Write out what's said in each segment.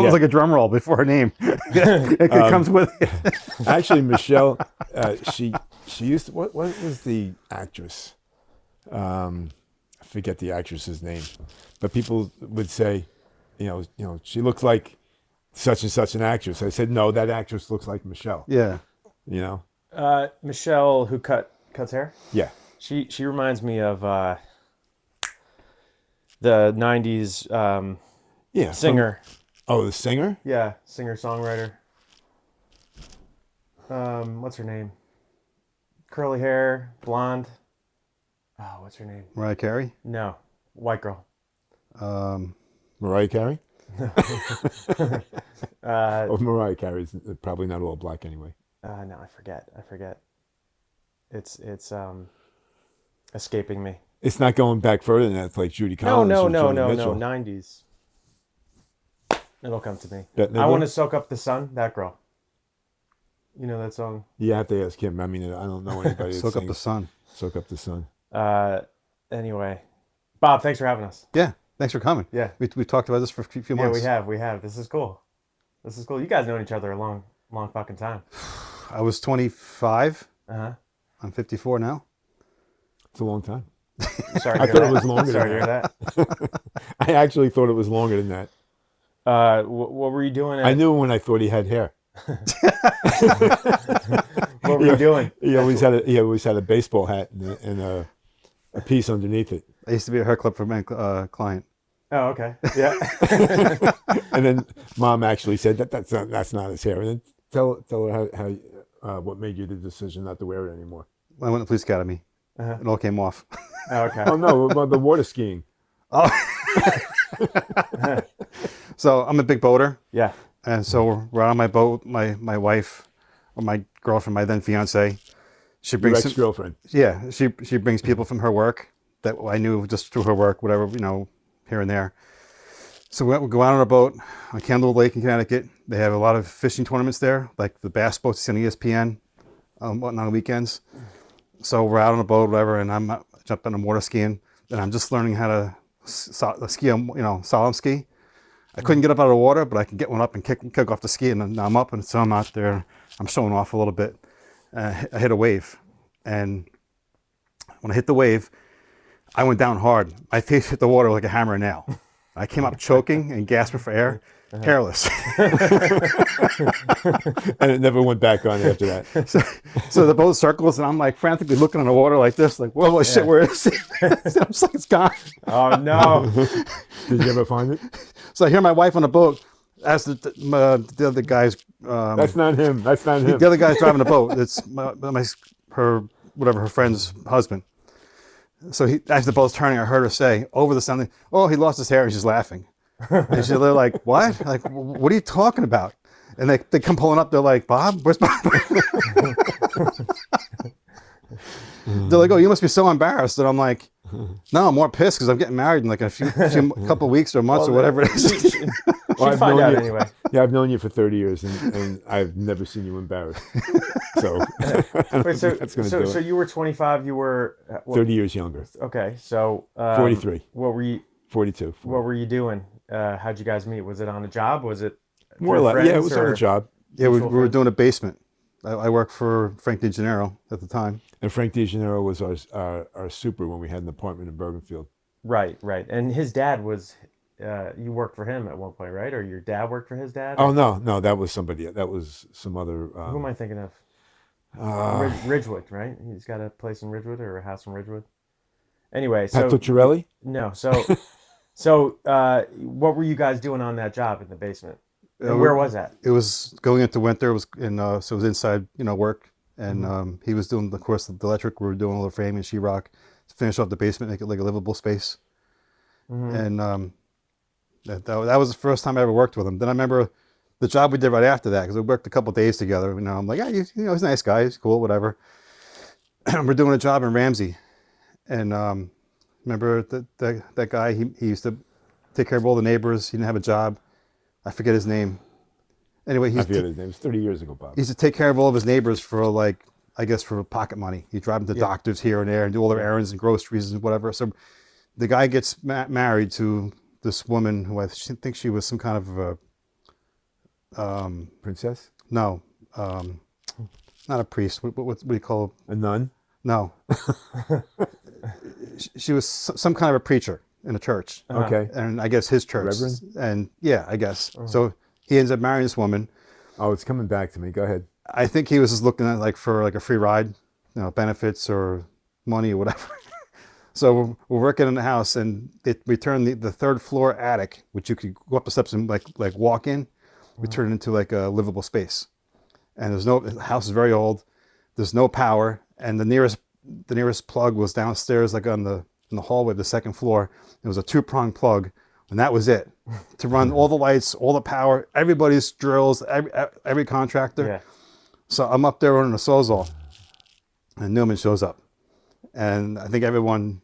was like a drum roll before her name. It comes with it. Actually, Michelle, she used to, what was the actress? I forget the actress's name, but people would say, she looks like such and such an actress. I said, no, that actress looks like Michelle. Yeah. Michelle, who cuts hair. Yeah. She reminds me of the '90s singer. The singer? Yeah, singer-songwriter. What's her name? Curly hair, blonde. Oh, what's her name? Mariah Carey? No, white girl. Mariah Carey? Uh, Mariah Carey's probably not all black anyway. No, I forget. It's escaping me. It's not going back further than that. It's like Judy Collins. No. or Joni Mitchell. 90s. It'll come to me. Bette I want Midler? to soak up the sun. That girl. You know that song? You have to ask him. I mean, I don't know anybody. that Soak up the sings sun. Soak up the sun. Anyway, Bob, thanks for having us. Yeah. Thanks for coming. Yeah. We've talked about this for a few months. Yeah, we have. This is cool. You guys known each other a long fucking time. I was 25. Uh-huh. I'm 54 now. It's a long time. Sorry to I hear thought that. it was longer Sorry than to hear that. I actually thought it was longer than that. What were you doing? I knew when I thought he had hair. What were you doing? He always had a baseball hat and a piece underneath it. I used to be a hair clip for my client. Oh, okay. Yeah. And then Mom actually said that's not his hair. And then tell her how what made you the decision not to wear it anymore. I went to the police academy. Uh-huh. It all came off. Oh, okay. Oh no, about the water skiing. Oh. So I'm a big boater. Yeah. And so we're out on my boat. My wife, or my girlfriend, my then fiance, she Your brings ex-girlfriend. Yeah, she brings people from her work that I knew just through her work, whatever, here and there. So we go out on a boat on Candle Lake in Connecticut. They have a lot of fishing tournaments there, like the bass boats on ESPN, on the weekends. So we're out on a boat, whatever, and I'm jumping on water skiing, and I'm just learning how to ski, slalom ski. I couldn't get up out of the water, but I can get one up and kick off the ski, and I'm up, and so I'm out there. I'm showing off a little bit. I hit a wave, and when I hit the wave, I went down hard. My face hit the water like a hammer and nail. I came up choking and gasping for air, hairless. And it never went back on after that. So the boat circles, and I'm like frantically looking on the water like this, like, whoa, shit, where is it? I'm just like, it's gone. Oh no. Did you ever find it? So I hear my wife on the boat ask the other guys. That's not him. That's not him. The other guy's driving the boat. It's her friend's husband. So as the boat's turning, I heard her say over the something, "Oh, he lost his hair," and she's laughing. And they're like, "What? Like, what are you talking about?" And they come pulling up. They're like, "Bob, where's Bob?" They're like, "Oh, you must be so embarrassed." And I'm like, "No, I'm more pissed because I'm getting married in like a couple of weeks or months or whatever it is." She'd find out anyway. Yeah, I've known you for 30 years, and I've never seen you embarrassed. So, Wait, so you were 25. You were 30 years younger. Okay, so 43. What were you? 42. What were you doing? How'd you guys meet? Was it on a job? Was it more or less? Yeah, it was on a job. Yeah, we were doing a basement. I worked for Frank DeGennaro at the time. And Frank DeGennaro was our super when we had an apartment in Bergenfield. Right. And his dad was. You worked for him at one point, right? Or your dad worked for his dad? Oh no, that was somebody. That was some other. Who am I thinking of? Ridgewood, right? He's got a place in Ridgewood or a house in Ridgewood. Anyway, so Patucciarelli? No, so what were you guys doing on that job in the basement? And where was that? It was going into winter. It was so it was inside, work, and he was doing, of course, the electric. We were doing all the framing, sheetrock, to finish off the basement, make it like a livable space, and. That was the first time I ever worked with him. Then I remember the job we did right after that, because we worked a couple of days together. I'm like, yeah, he's a nice guy, he's cool, whatever. We're doing a job in Ramsey, and remember that guy? He used to take care of all the neighbors. He didn't have a job. I forget his name. Anyway, I forget his name. It was 30 years ago, Bob. He used to take care of all of his neighbors for for pocket money. He'd drive them to doctors here and there and do all their errands and groceries and whatever. So the guy gets married to this woman who I think she was some kind of Princess? No, not a priest. What do you call? A nun? No, she was some kind of a preacher in a church, Okay. and I guess his church. Reverend? And yeah, I guess so. He ends up marrying this woman. Oh, it's coming back to me. Go ahead. I think he was just looking at like for like a free ride, benefits or money or whatever. So we're working in the house, and we turned the third floor attic, which you could go up the steps and like walk in. We turned it into like a livable space. And the house is very old. There's no power, and the nearest plug was downstairs, like in the hallway of the second floor. It was a 2-prong plug, and that was it to run all the lights, all the power, everybody's drills, every contractor. Yeah. So I'm up there running a Sawzall, and Newman shows up, and I think the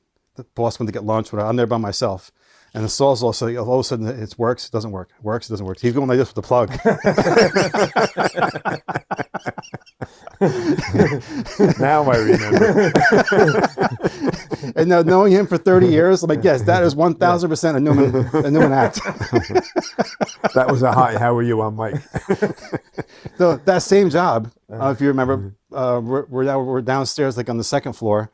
boss went to get lunch, but I'm there by myself. And the Sawzall, so all of a sudden it works, it doesn't work, it works, it doesn't work. He's going like this with the plug. Now I remember. And now knowing him for 30 years, I'm like, yes, that is 1,000% a Newman act. That was a hi, how are you on mic? So that same job, if you remember, we're downstairs, like on the second floor,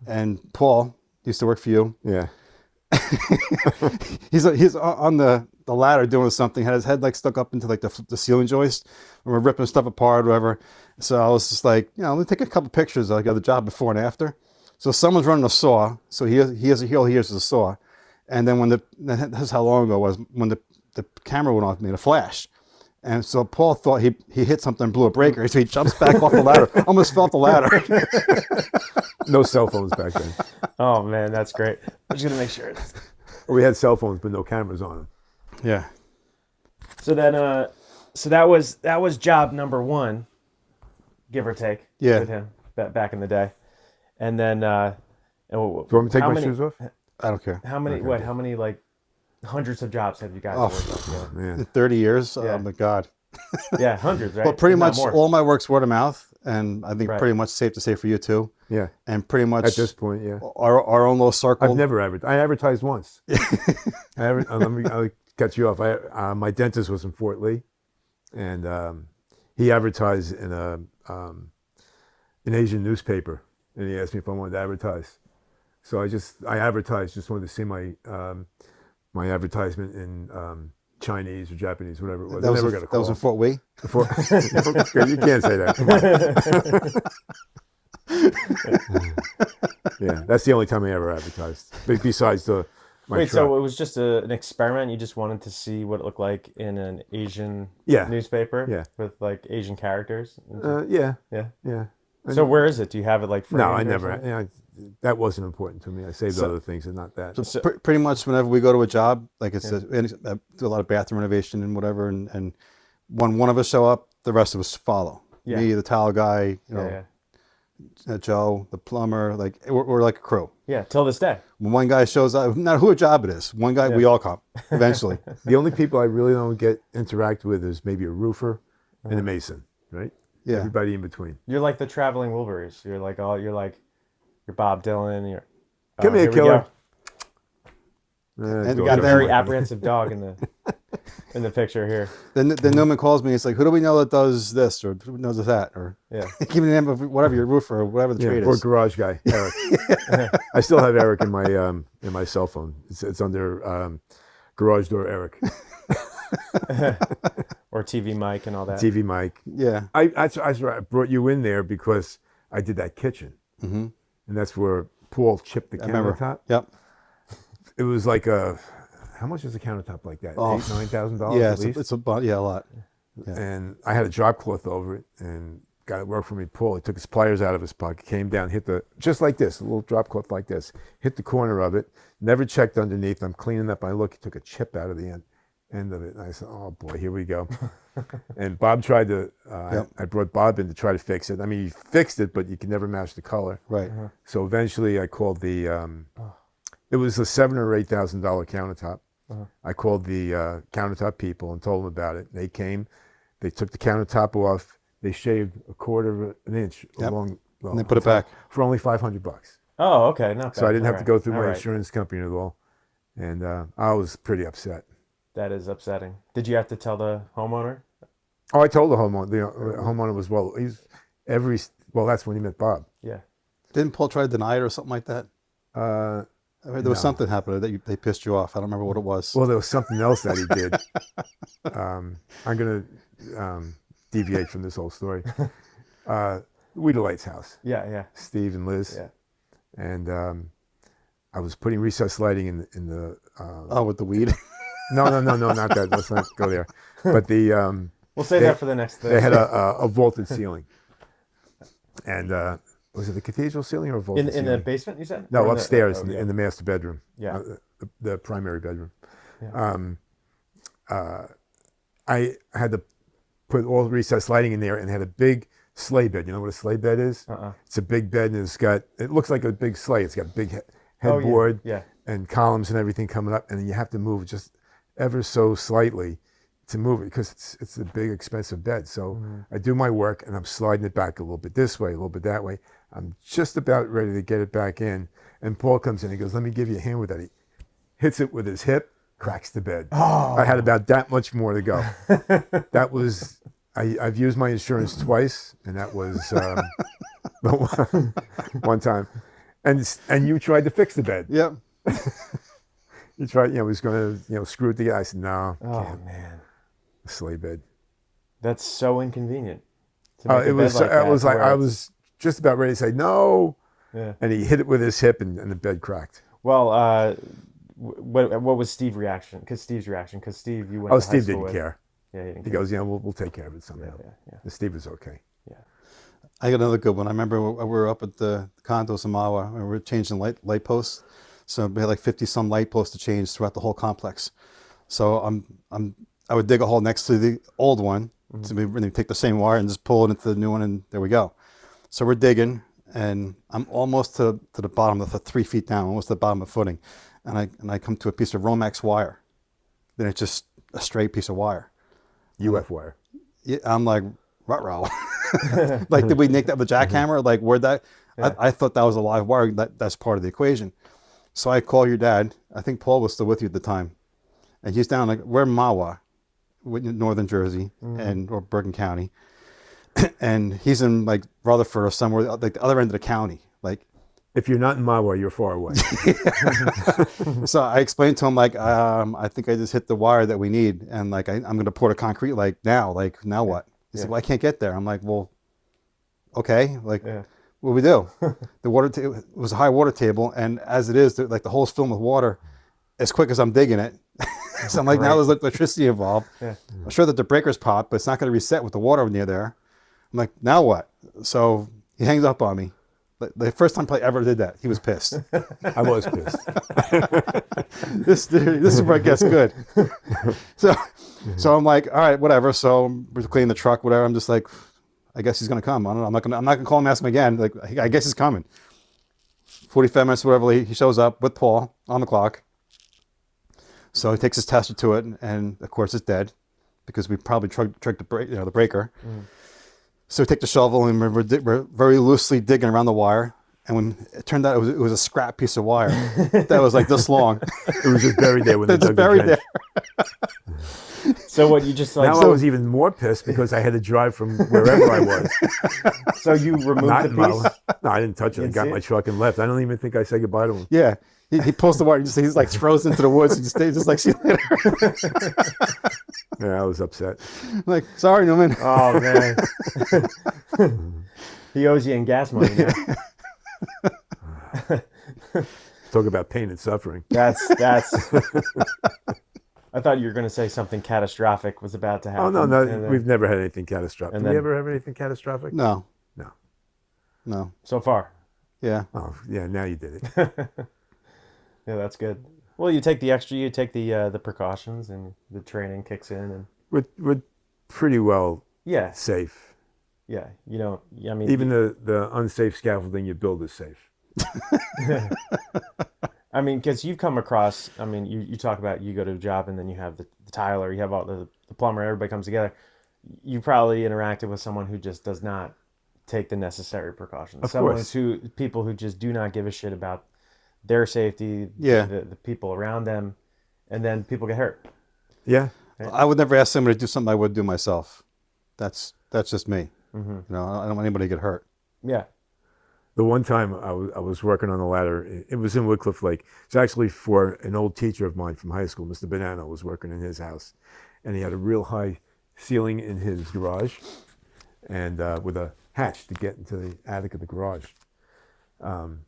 and Paul used to work for you. Yeah. He's on the ladder doing something, had his head like stuck up into like the ceiling joist, and we're ripping stuff apart or whatever. So I was just like, let me take a couple pictures of the job before and after. So someone's running a saw, so he hears a saw, and then that's how long ago it was, when the camera went off, made a flash. And so Paul thought he hit something, blew a breaker, so he jumps back off the ladder, almost fell off the ladder. No cell phones back then. Oh man, that's great. I'm just gonna make sure. We had cell phones, but no cameras on them. Yeah. So then, so that was job number 1, give or take. Yeah. With him back in the day, and then. Do you want me to take my shoes off? I don't care. How many? Okay. How many like hundreds of jobs have you guys worked on together? Man. In 30 years, Yeah. oh my God. Yeah, hundreds, right? Well, pretty If not much more. all my work's word of mouth, and I think Right. pretty much safe to say for you too. Yeah. And pretty much At this point, yeah. our own little circle. I've never advertised. I advertised once. I'll cut you off. My dentist was in Fort Lee, and he advertised in an Asian newspaper, and he asked me if I wanted to advertise. So I advertised, just wanted to see my my advertisement in Chinese or Japanese, whatever it was. That I was, never got a that was call. in Fort Wee. You can't say that. Come on. Yeah, that's the only time I ever advertised. Besides my Wait, truck. so it was just an experiment? You just wanted to see what it looked like in an Asian Yeah. newspaper? Yeah. With like Asian characters? Yeah. Yeah. So where is it? Do you have it like No, framed I or never. something? That wasn't important to me. I saved So- other things and not that. So pretty much whenever we go to a job, like it's do a lot of bathroom renovation and whatever, and when one of us show up, the rest of us follow. Yeah. Me, the towel guy, Yeah. Joe, the plumber, like we're like a crew. Yeah, till this day. When one guy shows up, no matter who a job it is, one guy, we all come eventually. The only people I really don't interact with is maybe a roofer and a mason, right? Yeah. Everybody in between. You're like the traveling Wilburys. You're like Bob Dylan. You're Come here, we killer. go. And You we got a Don't very worry. apprehensive dog in the picture here. Then Newman calls me. It's like, who do we know that does this or who knows that, or Yeah. give me the name of whatever your roofer or whatever the trade Or is. garage guy, Eric. I still have Eric in my cell phone. It's under garage door Eric. Or TV Mike and all that. TV Mike. Yeah. I brought you in there because I did that kitchen, and that's where Paul chipped the I remember. countertop. Yep. It was like how much is a countertop like that? Oh, $8,000-$9,000 Yeah, at least. it's a lot. Yeah. And I had a drop cloth over it, and guy that worked for me, Paul, he took his pliers out of his pocket, came down, hit just like this, a little drop cloth like this, hit the corner of it, never checked underneath. I'm cleaning up, I look, he took a chip out of the end of it, and I said, oh boy, here we go. And Bob tried to, I brought Bob in to try to fix it. I mean, he fixed it, but you can never match the color. Right. So eventually I called it was a $7,000 or $8,000 countertop. I called the countertop people and told them about it. They came, they took the countertop off, they shaved a quarter of an inch along. Well, And they put it back. for only $500. Oh, okay, not bad. So I didn't have to go through All my right. insurance company at all, and I was pretty upset. That is upsetting. Did you have to tell the homeowner Oh, I told the homeowner. The homeowner was that's when he met Bob. Yeah. Didn't Paul try to deny it or something like that? Uh, I heard there was something happened that they pissed you off. I don't remember what it was. well, there was something else that he did. I'm gonna deviate from this whole story. Weederlight's house. Yeah. Steve and Liz. Yeah. And I was putting recessed lighting in the. With the weed. No, not that. Let's not go there. But the. We'll say that for the next thing. They had a vaulted ceiling. And was it the cathedral ceiling or a vaulted ceiling? In the basement, you said? No, Or upstairs yeah. in the master bedroom. Yeah. The primary bedroom. Yeah. I had to put all the recessed lighting in there and had a big sleigh bed. You know what a sleigh bed is? It's a big bed and it looks like a big sleigh. It's got a big headboard and columns and everything coming up, and then you have to move just ever so slightly to move it because it's a big expensive bed. So I do my work and I'm sliding it back a little bit this way, a little bit that way. I'm just about ready to get it back in, and Paul comes in. He goes, "Let me give you a hand with that." He hits it with his hip, cracks the bed. Oh. I had about that much more to go. That was I've used my insurance twice, and that was one time. And you tried to fix the bed. Yep. You tried, was going to, screw it together. I said, no. Oh, can't. man. A sleigh bed. That's so inconvenient. To make a It bed was. like that I was to like, where I it's- was just about ready to say no. Yeah. And he hit it with his hip, and the bed cracked. Well, what was Steve's reaction? Because Steve, you went to high Steve school didn't with. care. Yeah, he didn't He care. goes, we'll take care of it somehow. Yeah. And Steve was okay. Yeah. I got another good one. I remember we were up at the condos in Mohr, and we were changing light posts. So we had like 50 some light posts to change throughout the whole complex. So I would dig a hole next to the old one to really take the same wire and just pull it into the new one, and there we go. So we're digging, and I'm almost to the bottom of the 3 feet down, almost to the bottom of the footing, and I come to a piece of Romex wire. Then it's just a straight piece of wire. UF wire. Yeah, I'm like, ruh-roh. Like, did we nick that with a jackhammer? Like, where'd that? Yeah. I thought that was a live wire. That's part of the equation. So I call your dad. I think Paul was still with you at the time, and he's down like we're in Mahwah, northern Jersey, or Bergen County, and he's in like Rutherford or somewhere like the other end of the county. Like, If you're not in Mahwah, you're far away. so I explained to him like, I think I just hit the wire that we need, and like I'm going to pour the concrete like now. Like now what? He said, well, I can't get there. I'm like, well, okay, like. Yeah. What do we do? The water it was a high water table, and as it is, like the hole's filled with water. As quick as I'm digging it, so I'm like, now there's electricity involved. Yeah. I'm sure that the breaker's popped, but it's not going to reset with the water near there. I'm like, now what? So he hangs up on me. The first time I ever did that, he was pissed. I was pissed. This is where it gets good. So I'm like, all right, whatever. So we're cleaning the truck, whatever. I'm just like, I guess he's gonna come. I don't know. I'm not gonna call him, ask him again. Like, I guess he's coming. 45 minutes, whatever. He shows up with Paul on the clock. So he takes his tester to it, and of course it's dead because we probably tricked the breaker. So we take the shovel and we're very loosely digging around the wire. And when it turned out it was a scrap piece of wire that was like this long. It was just buried there when they It's dug buried the trench. there. So what you just like? Now I was even more pissed because I had to drive from wherever I was. So you removed Not the in piece? Mahwah. No, I didn't touch it. I didn't got see my it? truck and left. I don't even think I said goodbye to him. Yeah. He pulls the wire. He's like throws into the woods and just like, see you later. Yeah, I was upset. I'm like, sorry, Newman. Oh man. He owes you in gas money now. Talk about pain and suffering. That's. I thought you were going to say something catastrophic was about to happen. Oh, no. and then- We've never had anything catastrophic. and Did we then- ever have anything catastrophic? No. No. so far. Yeah. Oh, yeah, now you did it. Yeah, that's good. Well, you take the precautions, and the training kicks in, and We're pretty well yeah, safe. yeah. You know, I mean, Even the unsafe scaffolding you build is safe. I mean, because you've come across, I mean, you talk about you go to a job and then you have the tiler, you have all the plumber, everybody comes together. You probably interacted with someone who just does not take the necessary precautions. Of course. People who just do not give a shit about their safety, Yeah. the people around them, and then people get hurt. Yeah. I would never ask somebody to do something I would do myself. that's just me. Mm-hmm. You know, I don't want anybody to get hurt. Yeah. The one time I was working on the ladder, it was in Woodcliff Lake. It's actually for an old teacher of mine from high school, Mr. Banana, was working in his house. And he had a real high ceiling in his garage and with a hatch to get into the attic of the garage. And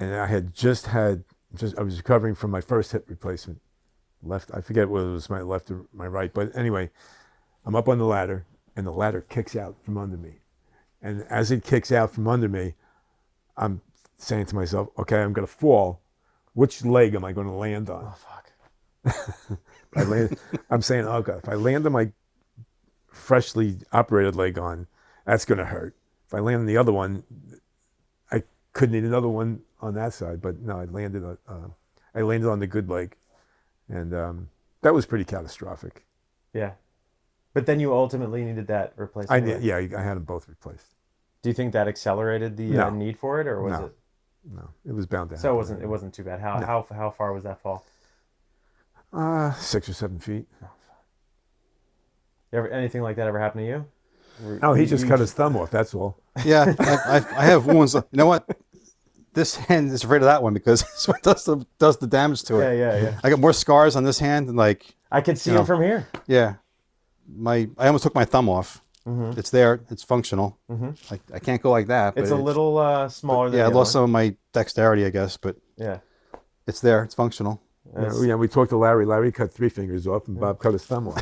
I had I was recovering from my first hip replacement. I forget whether it was my left or my right, but anyway, I'm up on the ladder and the ladder kicks out from under me. And as it kicks out from under me, I'm saying to myself, okay, I'm going to fall. Which leg am I going to land on? Oh, fuck. I'm saying, oh God, if I land on my freshly operated leg on, that's going to hurt. If I land on the other one, I could need another one on that side. But no, I landed on the good leg. And that was pretty catastrophic. Yeah. But then you ultimately needed that replacement. I had them both replaced. Do you think that accelerated the need for it, or was it? No, it was bound to happen. So it wasn't too bad. How far was that fall? 6 or 7 feet. Anything like that ever happened to you? Oh, he just cut his thumb off. That's all. Yeah, I have wounds. You know what? This hand is afraid of that one because it's what does the damage to it. Yeah. I got more scars on this hand than like. I could see it from here. Yeah, I almost took my thumb off. Mm-hmm. It's there. It's functional. Mm-hmm. I can't go like that. It's a little smaller. Than I the lost other some of my dexterity, I guess, but yeah, it's there. It's functional. Yeah, we talked to Larry. Larry cut 3 fingers off, and Bob cut his thumb off.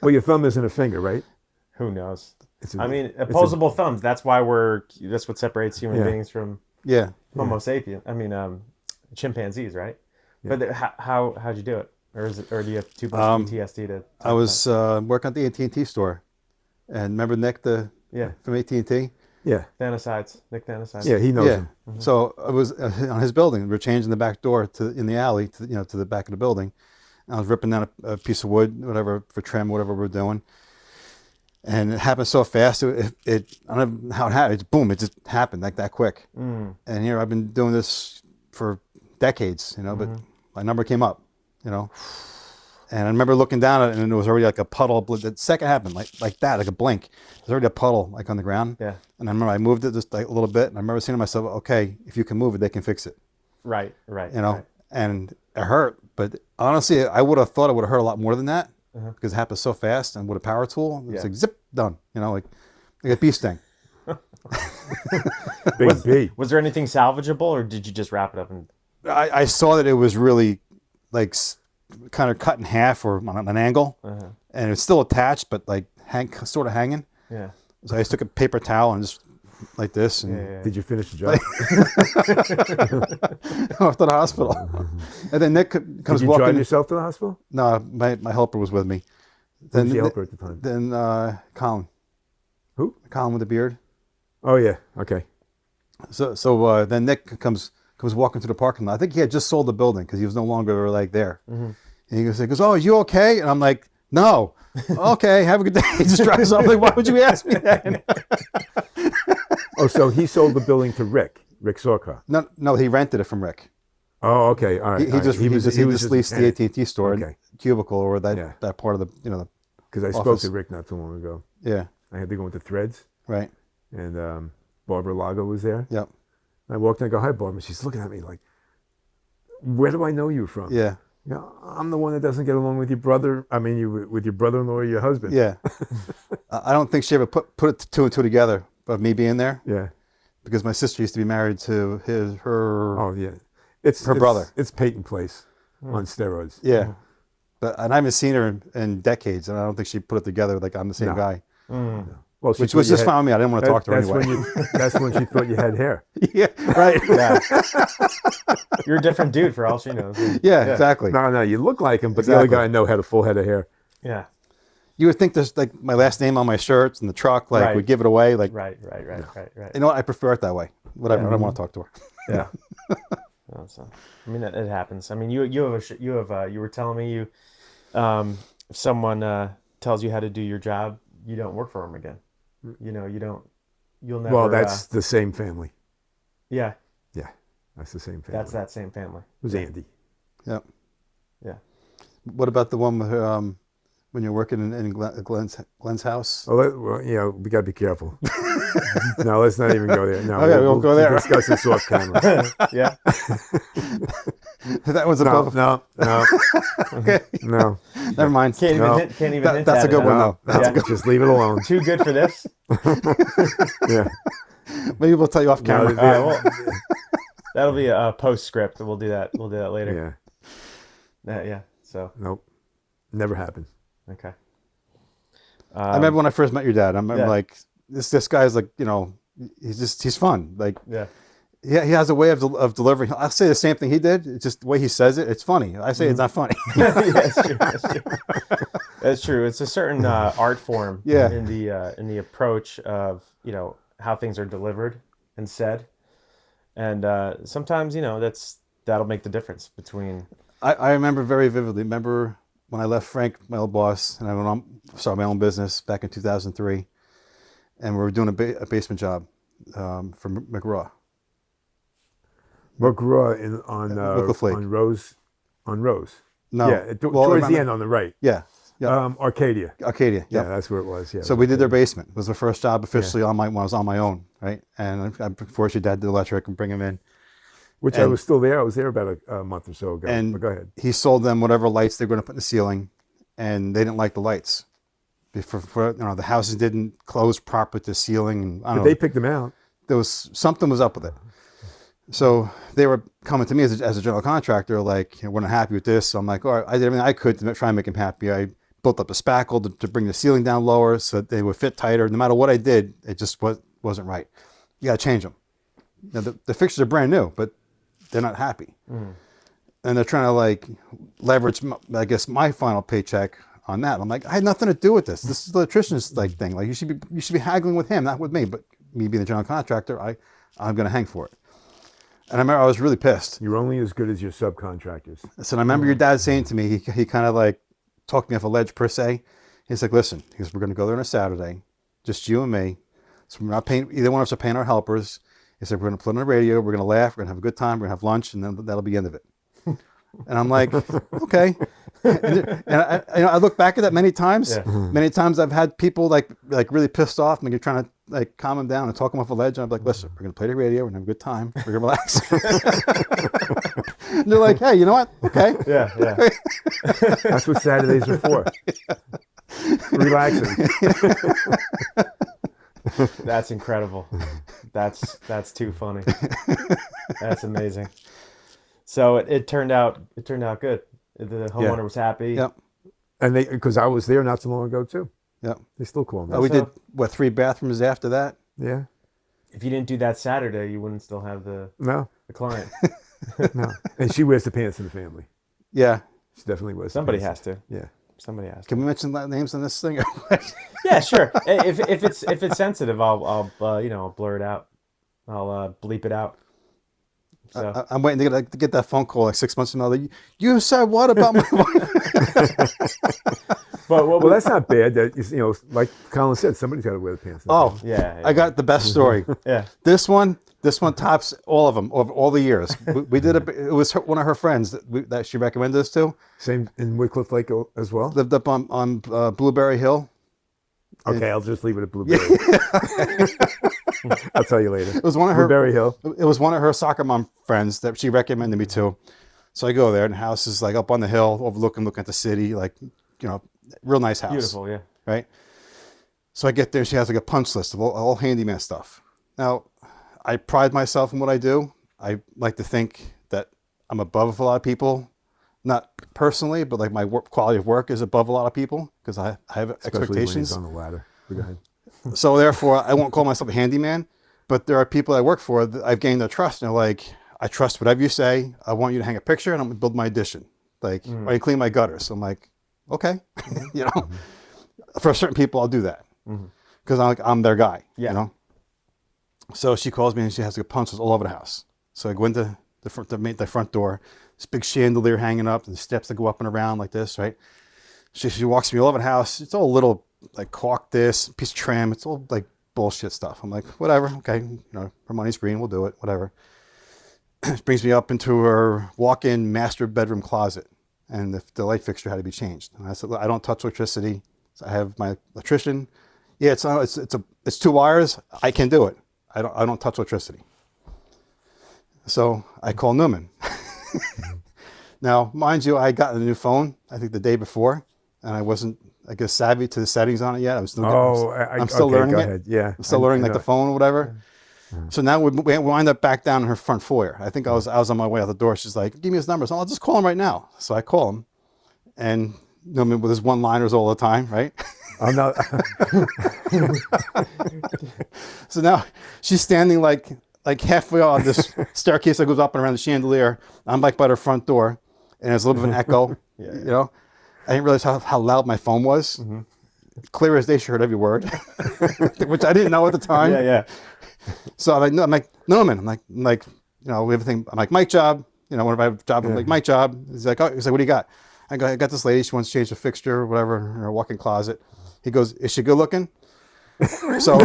Well, your thumb isn't a finger, right? Who knows? Opposable thumbs. That's why that's what separates human beings from Homo sapien. Chimpanzees, right? Yeah. But how'd you do it? Or do you have too much PTSD to? I was working at the AT&T store, and remember Nick from AT&T? Yeah. Thanosides. Nick Thanosides. Yeah, he knows him. Mm-hmm. So I was on his building. We were changing the back door in the alley to the back of the building. And I was ripping down a piece of wood, whatever, for trim, whatever we were doing. And it happened so fast. I don't know how it happened. Boom! It just happened like that quick. Mm. And here I've been doing this for decades, but my number came up, And I remember looking down at it, and it was already like a puddle. The second happened, like that, like a blink. There's already a puddle like on the ground. Yeah. And I remember I moved it just like a little bit, and I remember saying to myself, "Okay, if you can move it, they can fix it." Right. Right. And it hurt, but honestly, I would have thought it would have hurt a lot more than that because it happened so fast. And with a power tool, it's like zip, done. Like a bee sting. Big bee. Was there anything salvageable, or did you just wrap it up? And I saw that it was really like kind of cut in half or on an angle, and it's still attached, but like sort of hanging. Yeah. So I just took a paper towel and just like this. And Did you finish the job? Off to the hospital. And then Nick comes Did you walking. drive yourself to the hospital? No, my helper was with me. Who was the helper at the time? Then Colin. Who? Colin with the beard. Oh yeah. Okay. So then Nick comes walking through the parking lot. I think he had just sold the building because he was no longer like there. Mm-hmm. And he goes, "Oh, are you okay?" And I'm like, "No." "Okay, have a good day." He just drives off. Like, why would you ask me that? Oh, so he sold the building to Rick Sorka. No, he rented it from Rick. Oh, okay, all right. He just leased the AT&T store, cubicle, or that part of the Because I spoke to Rick not too long ago. Yeah, I had to go into Threads. Right. And Barbara Lago was there. Yep. I walked in and I go, "Hi, Barbara." She's looking at me like, "Where do I know you from?" Yeah. I'm the one that doesn't get along with your brother. I mean, with your brother-in-law or your husband. Yeah. I don't think she ever put it two and two together of me being there. Yeah. Because my sister used to be married to her. Oh yeah. Her brother. It's Peyton Place on steroids. Yeah. But I haven't seen her in decades, and I don't think she put it together like I'm the same guy. No. Well, which was just fine with me. I didn't want to talk to her anyway. That's when she thought you had hair. Yeah, right. Yeah. You're a different dude for all she knows. Yeah, exactly. No, you look like him, but the other guy I know had a full head of hair. Yeah. You would think there's like my last name on my shirts and the truck, like would give it away. Like Right. You know what? I prefer it that way. Whatever. I don't want to talk to her. Yeah. It happens. I mean, you were telling me if someone tells you how to do your job, you don't work for them again. You'll never. Well, that's the same family. Yeah. Yeah, that's the same family. That's that same family. It was Andy. Yep. Yeah. What about the one with when you're working in Glenn's house? Well, we got to be careful. No, let's not even go there. No, Okay, we'll go there. Discuss this off camera. Yeah. That was above. No. Okay. No. Never mind. Can't even No. hint. Can't even That- hint that's at a good it, one, huh? though. Yeah. Just leave it alone. Too good for this. Yeah. Maybe we'll tell you off camera. No, All right, well, that'll be a postscript. We'll do that. We'll do that later. Yeah. Yeah. So Nope. Never happened. okay. I remember when I first met your dad. I'm Yeah. like, this guy's like, he's fun. Like, Yeah. he has a way of delivering. I'll say the same thing he did. It's just the way he says it. It's funny. I say it's not funny. Yeah, that's true. That's true. It's a certain art form. Yeah. In the approach of how things are delivered and said, and sometimes that'll make the difference between. I remember very vividly. Remember when I left Frank, my old boss, and I went on, started my own business back in 2003, and we were doing a basement job for McGraw. McGraw Wycliffe Lake. on Rose. No. Yeah, Well, towards the remember- end on the right. Yeah. Yeah. Arcadia. Arcadia. Yeah, Yeah. that's where it was. Yeah. So we did their basement. It was the first job officially when I was on my own, right? And unfortunately, Dad did electric and bring him in. Which I and- was still there. I was there about a month or so ago. And But go ahead. he sold them whatever lights they were going to put in the ceiling, and they didn't like the lights. The houses didn't close properly to the ceiling. And I don't But know. they picked them out. There was something was up with it. So they were coming to me as a general contractor, like, we're not happy with this. So I'm like, all right, I did everything I could to try and make them happy. I built up a spackle to bring the ceiling down lower so that they would fit tighter. No matter what I did, it just wasn't right. You got to change them. Now, the fixtures are brand new, but they're not happy. And they're trying to like leverage, I guess, my final paycheck on that. I'm like, I had nothing to do with this. This is the electrician's like thing. Like, you should be haggling with him, not with me. But me being the general contractor, I'm going to hang for it. And I remember I was really pissed. You're only as good as your subcontractors. So I remember your dad saying to me, he kind of like talked me off a ledge per se. He's like, listen, we're going to go there on a Saturday, just you and me. So we're not paying, either one of us are paying our helpers. He said, we're going to put on the radio, we're going to laugh, we're going to have a good time, we're going to have lunch, and then that'll be the end of it. And I'm like, okay. And I look back at that many times. Yeah. Many times I've had people like really pissed off, and you're trying to like calm them down and talk them off a ledge. And I'm like, listen, we're going to play the radio, we're going to have a good time, we're going to relax. And they're like, hey, you know what? Okay. Yeah. That's what Saturdays are for. Relaxing. That's incredible. That's too funny. That's amazing. So it turned out good. The homeowner was happy. Yep. And because I was there not so long ago too. Yep. They still call me. We So- did 3 bathrooms after that. Yeah. If you didn't do that Saturday, you wouldn't still have the No. client. No. And she wears the pants in the family. Yeah. She definitely wears. Somebody the has pants. to. Yeah. Somebody has to. Can we mention names on this thing? Yeah, sure. If it's sensitive, I'll blur it out. I'll bleep it out. So I'm waiting to get that phone call like 6 months from now. Like, you said what about my wife? but what Well, that's not bad. That like Colin said, somebody's got to wear the pants. in the Oh, family. yeah. I got the best story. Yeah. This one tops all of them over all the years. We did it was one of her friends that she recommended us to. Same in Wycliffe Lake as well. Lived up on Blueberry Hill. Okay, I'll just leave it at Blueberry. I'll tell you later. It was one of her Blueberry Hill. It was one of her soccer mom friends that she recommended me to. So I go there, and the house is like up on the hill, looking at the city, like, real nice house. Beautiful, yeah. Right? So I get there, she has like a punch list of all handyman stuff. Now, I pride myself in what I do. I like to think that I'm above a lot of people, not personally, but like my quality of work is above a lot of people because I have Especially expectations. when he's on the ladder. Go ahead. So therefore, I won't call myself a handyman, but there are people I work for that I've gained their trust. And they're like, I trust whatever you say. I want you to hang a picture, and I'm gonna build my addition. Like, or you clean my gutters. So I'm like, okay, For certain people, I'll do that because I'm their guy. Yeah. So she calls me and she has like punches all over the house. So I go into the front door. This big chandelier hanging up, and the steps that go up and around like this, right? She walks me all over the house. It's all little like caulk this, piece of trim. It's all like bullshit stuff. I'm like, whatever, okay, her money's green, we'll do it, whatever. Brings me up into her walk-in master bedroom closet. and the light fixture had to be changed. And I said, "Look, I don't touch electricity. So I have my electrician. Yeah, it's 2 wires. I can do it. I don't touch electricity." So I call Newman. Now, mind you, I had gotten a new phone, I think the day before, and I wasn't, I guess, savvy to the settings on it yet. I'm still learning go it. ahead. Yeah. I'm still learning like the phone or whatever. So now we wind up back down in her front foyer. I think I was on my way out the door. She's like, "Give me his number." So I'll just call him right now. So I call him, and Newman with his one-liners all the time, right? Oh, no. So now she's standing like halfway on this staircase that goes up and around the chandelier. I'm like by her front door, and there's a little bit of an echo. Yeah. You know, I didn't realize how loud my phone was. Clear as day, she heard every word, which I didn't know at the time. Yeah. So I'm like, Newman. I'm like, you know, everything. I'm like, "Mic job." You know, whenever I have a job, I'm like, "Mic job." He's like, "What do you got?" I got this lady. She wants to change the fixture or whatever in her walk-in closet. He goes, "Is she good looking?" So,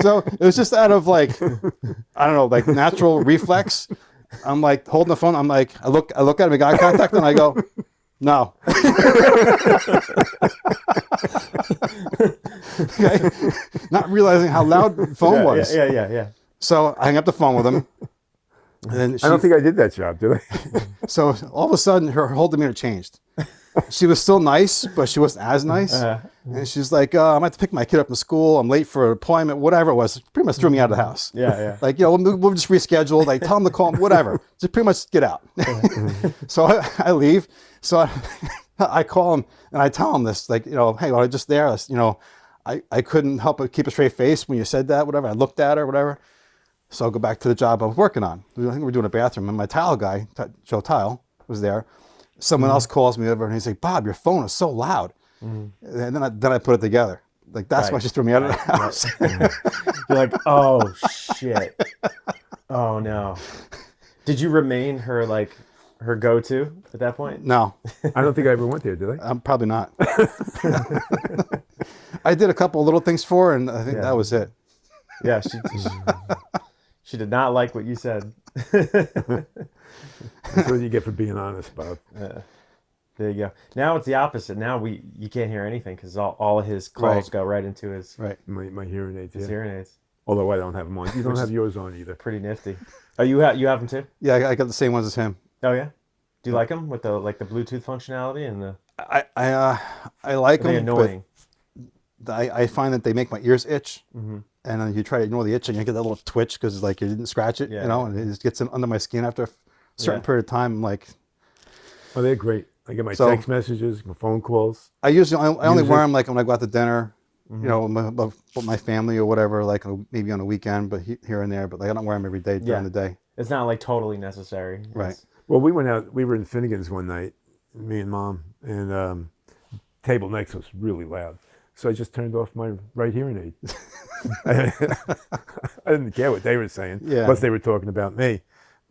so it was just out of like, I don't know, like natural reflex. I'm like holding the phone. I'm like, I look at him, make eye contact, and I go, "No." Okay? Not realizing how loud the phone was. Yeah. So I hang up the phone with him. And then I don't think I did that job, did I? so all of a sudden her whole demeanor changed. She was still nice, but she wasn't as nice. And she's like, "I'm going to have to pick my kid up from school. I'm late for an appointment,h, whatever it was." Pretty much threw me out of the house. Yeah. Like, you know, we'll just reschedule. Like, tell him to call him, whatever. Just pretty much get out. So I leave. So I call him and I tell him this, like, you know, "Hey, while I was just there, you know, I couldn't help but keep a straight face when you said that, whatever. I looked at her, whatever." So I'll go back to the job I was working on. I think we were doing a bathroom, and my tile guy, Joe Tile, was there. Someone else calls me over, and he's like, "Bob, your phone is so loud." And then I put it together. Like, that's why she threw me out of the house. You're like, "Oh shit! Oh no!" Did you remain her go-to at that point? No, I don't think I ever went there, did I? I'm probably not. I did a couple of little things for her, and I think that was it. Yeah, she did not like what you said. That's what you get for being honest, Bob. There you go. Now it's the opposite. Now you can't hear anything because all of his calls go right into his My hearing aids. his hearing aids. Although I don't have them on. You don't have yours on either. Pretty nifty. Oh, you have them too? Yeah, I got the same ones as him. Oh yeah. Do you like them with the Bluetooth functionality and the? I like them. Annoying. But I find that they make my ears itch. And then you try to ignore the itch, and you get that little twitch because like you didn't scratch it, you know, and it just gets under my skin after a certain period of time. I'm like, oh, they're great. I get my text messages, my phone calls. I only wear them like when I go out to dinner, you know, with my family or whatever, like maybe on a weekend, but here and there. But like I don't wear them every day during the day. It's not like totally necessary. Right. Well, we went out. We were in Finnegan's one night, me and Mom, and table next was really loud. So I just turned off my right hearing aid. I didn't care what they were saying. Yeah. Plus they were talking about me.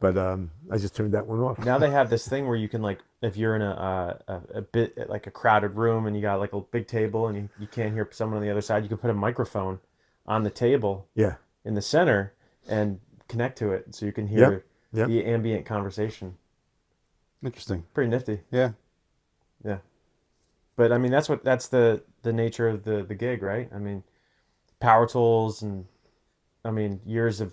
But I just turned that one off. Now they have this thing where you can if you're in a bit like a crowded room and you got like a big table and you can't hear someone on the other side, you can put a microphone on the table in the center and connect to it so you can hear the ambient conversation. Interesting. Pretty nifty. Yeah. Yeah. But I mean that's the nature of the gig, right? I mean, power tools and I mean years of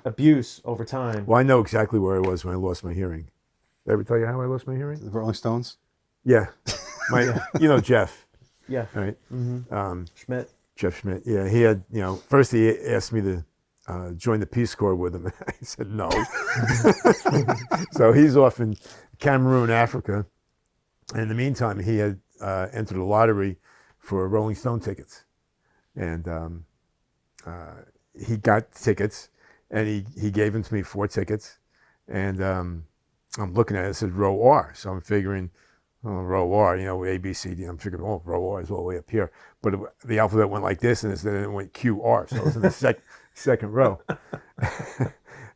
abuse over time. Well, I know exactly where I was when I lost my hearing. Did I ever tell you how I lost my hearing? The Rolling Stones. Yeah. You know Jeff. Yeah. Right. Schmidt. Jeff Schmidt. Yeah. He had, first he asked me to join the Peace Corps with him. I said no. So he's off in Cameroon, Africa. And in the meantime, he had entered a lottery for Rolling Stone tickets. And he got tickets, and he gave them to me 4 tickets. And I'm looking at it, it says row R. So I'm figuring, row R, A, B, C, D. I'm figuring, row R is all the way up here. But the alphabet went like this, and then it went Q, R. So it was in the second row.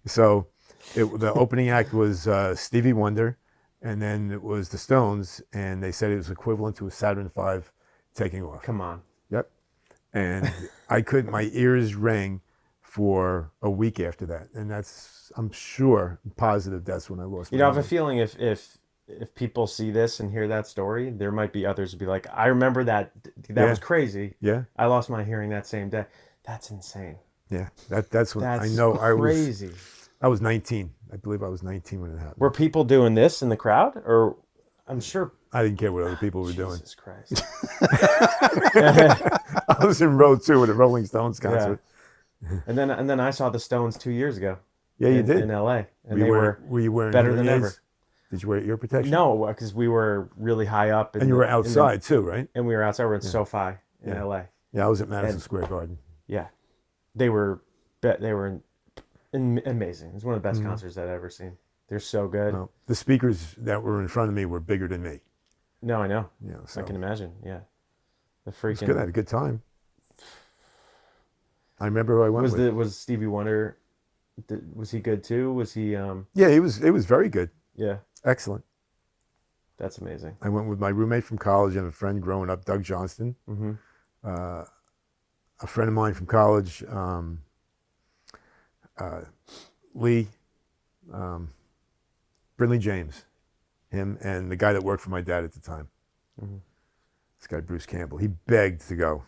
So the opening act was Stevie Wonder, and then it was the Stones, and they said it was equivalent to a Saturn V taking off. Come on. Yep. And my ears rang for a week after that, and I'm positive that's when I lost. You know, I have a feeling if people see this and hear that story, there might be others who be like, I remember that was crazy. Yeah, I lost my hearing that same day. That's insane. Yeah, that's when That's I know crazy. I was 19. I believe I was 19 when it happened. Were people doing this in the crowd, or I'm sure I didn't care what other people were doing. Jesus Christ. I was in row 2 at a Rolling Stones concert. Yeah. And then I saw the Stones 2 years ago. Yeah, you did in LA, and were you wearing better than ears? ever. Did you wear ear protection? No, because we were really high up, and you were outside too, right? And we were outside. We're in SoFi in LA. Yeah, I was at Madison Square Garden. Yeah, they were amazing. It was one of the best concerts I've ever seen. They're so good. Well, the speakers that were in front of me were bigger than me. No, I know. Yeah, so I can imagine. Yeah, the it was freaking. good. I had a good time. I remember who I went with. Was Stevie Wonder? Was he good too? Was he? Yeah, it was very good. Yeah, excellent. That's amazing. I went with my roommate from college and a friend growing up, Doug Johnston. Mm-hmm. A friend of mine from college, Lee, Brinley James, him, and the guy that worked for my dad at the time. Mm-hmm. This guy, Bruce Campbell. He begged to go.